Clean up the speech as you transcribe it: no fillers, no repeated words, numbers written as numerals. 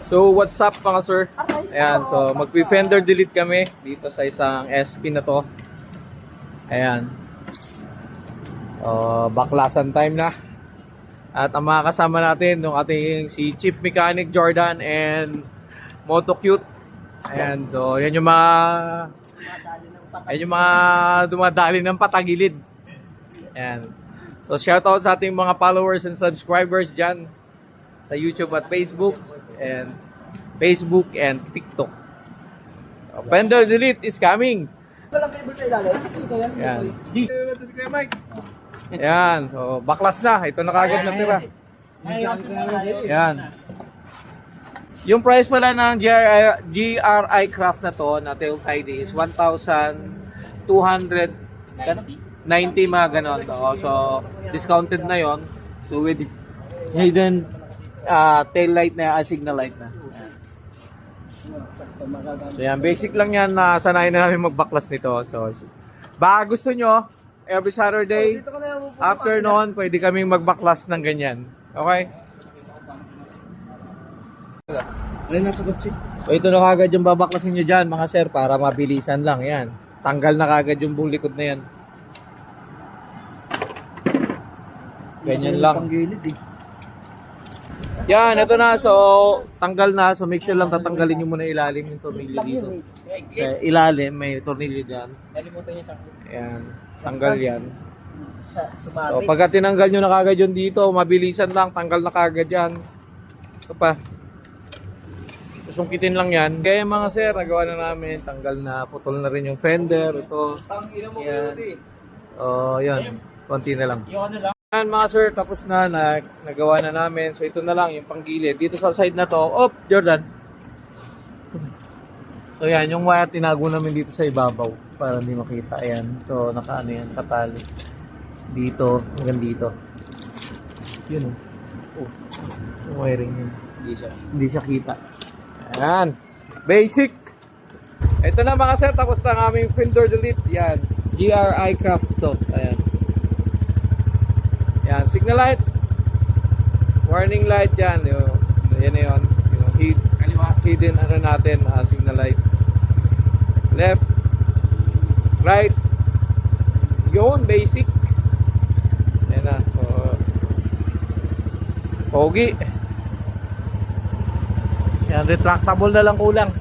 So what's up mga sir? Ayan, so magpi-fender delete kami dito sa isang SP na to. Ayan. Baklasan time na. At ang mga kasama natin yung ating si Chief Mechanic Jordan and Moto Cute. Ayan, so yan yung mga dumadali ng patagilid. Ayan. So shoutout sa ating mga followers and subscribers dyan sa YouTube at Facebook and TikTok. Fender delete is coming. Yan. Yan. So baklas na. Ito na kagad na tira. Yan. Yung price pala ng GRI Craft na to na tail Friday is 1,290 mga ganon. So discounted na yon. So with hidden tail light na, signal light na. So yan, basic lang yan na sanayin na namin magbaklas nito. So baka gusto nyo, every Saturday afternoon, pwede kaming magbaklas ng ganyan. Okay? So ito na kagad yung babaklasin nyo dyan mga sir, para mabilisan lang. Yan, tanggal na kagad yung buong likod na yan. Ganyan lang. Yan, ito na. So, tanggal na. So, make sure lang tatanggalin nyo muna ilalim yung tornilyo dito. Sa ilalim, may tornilyo dyan. Yan, tanggal yan. So, pagka tinanggal nyo na kagad yun dito, mabilisan lang, tanggal na kagad yan. Ito pa. Susungkitin lang yan. Kaya mga sir, nagawa na namin. Tanggal na, putol na rin yung fender. Ito. Yan. Yan. Konti na lang. Yan mga sir, tapos na, nagawa na namin. So ito na lang yung panggilid. Dito sa side na to, Jordan. So yan, yung wire tinago namin dito sa ibabaw para hindi makita. Ayan. So nakaano yan, katali. Dito, hanggang dito. Yun oh. Yung wiring yun. Hindi siya kita. Ayan. Basic. Ito na mga sir, tapos na ang aming fender delete. Yan. GRI Craft to. Ayan. Yan, signal light, warning light yan, yan na yun, yung hidden ano natin, signal light, left, right, yun, basic, yan na, so, pogi, yan, retractable na lang kulang.